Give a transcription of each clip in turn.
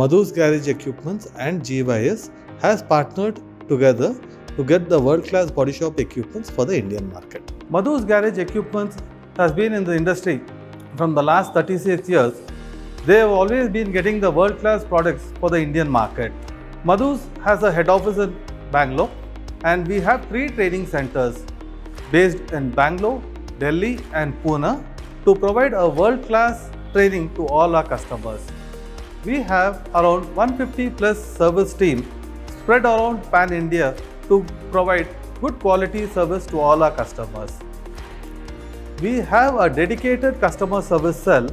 Madhus Garage Equipments and GYS has partnered together to get the world-class body shop equipments for the Indian market. Madhus Garage Equipments has been in the industry from the last 36 years. They have always been getting the world-class products for the Indian market. Madhus has a head office in Bangalore, and we have 3 training centers based in Bangalore, Delhi and Pune to provide a world-class training to all our customers. We have around 150 plus service team spread around Pan India to provide good quality service to all our customers. We have a dedicated customer service cell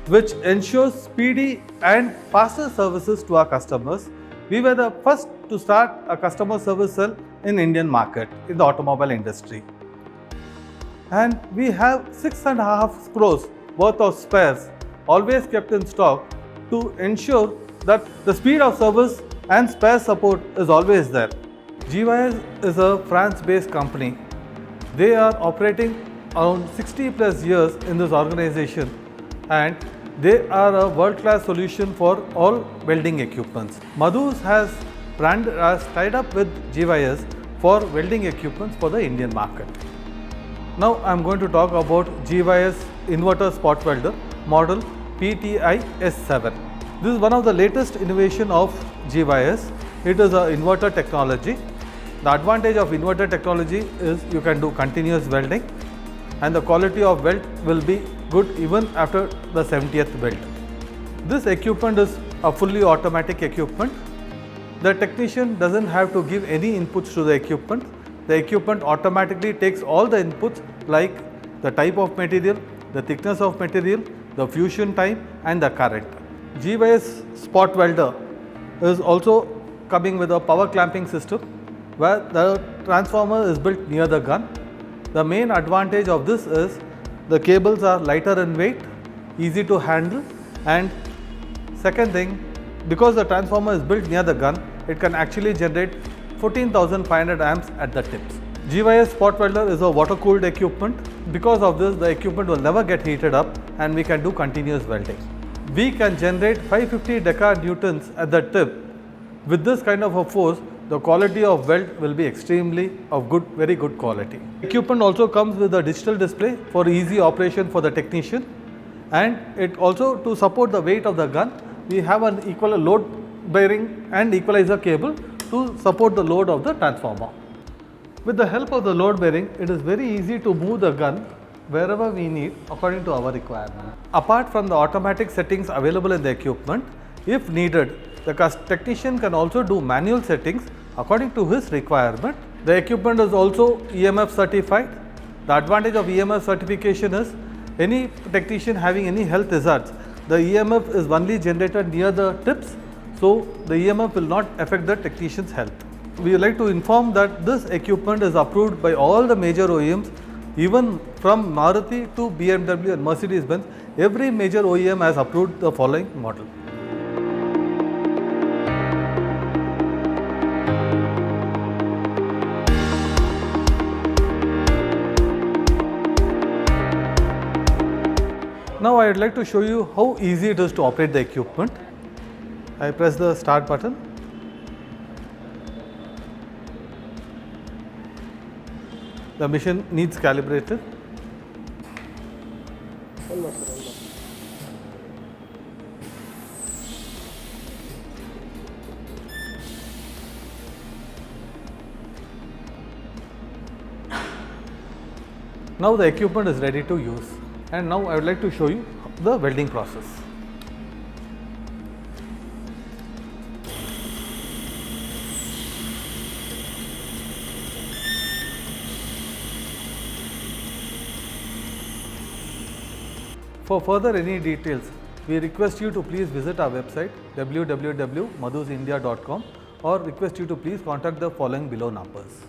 which ensures speedy and faster services to our customers. We were the first to start a customer service cell in Indian market in the automobile industry. And we have 6.5 crores worth of spares always kept in stock to ensure that the speed of service and spare support is always there. GYS is a France-based company. They are operating around 60 plus years in this organization, and they are a world-class solution for all welding equipments. Madhus has tied up with GYS for welding equipments for the Indian market. Now I am going to talk about GYS inverter spot welder model PTI-S7. This is one of the latest innovation of GYS. It is an inverter technology. The advantage of inverter technology is you can do continuous welding, and the quality of weld will be good even after the 70th weld. This equipment is a fully automatic equipment. The technician doesn't have to give any inputs to the equipment. The equipment automatically takes all the inputs like the type of material, the thickness of material, the fusion time and the current. GYS Spot Welder is also coming with a power clamping system where the transformer is built near the gun. The main advantage of this is the cables are lighter in weight, easy to handle, and second thing, because the transformer is built near the gun, it can actually generate 14,500 amps at the tips. GYS Spot Welder is a water cooled equipment. Because of this, the equipment will never get heated up and we can do continuous welding. We can generate 550 deca-newtons at the tip. With this kind of a force, the quality of weld will be extremely of very good quality. Equipment also comes with a digital display for easy operation for the technician, and it also, to support the weight of the gun, we have an equal load bearing and equalizer cable to support the load of the transformer. With the help of the load bearing, it is very easy to move the gun wherever we need according to our requirement. Apart from the automatic settings available in the equipment, if needed, the technician can also do manual settings according to his requirement. The equipment is also EMF certified. The advantage of EMF certification is any technician having any health hazards, the EMF is only generated near the tips, so the EMF will not affect the technician's health. We would like to inform that this equipment is approved by all the major OEMs, even from Maruti to BMW and Mercedes-Benz. Every major OEM has approved the following model. Now I would like to show you how easy it is to operate the equipment. I press the start button. The machine needs calibrated. Now the equipment is ready to use, and now I would like to show you the welding process. For further any details, we request you to please visit our website www.madhusindia.com or request you to please contact the following below numbers.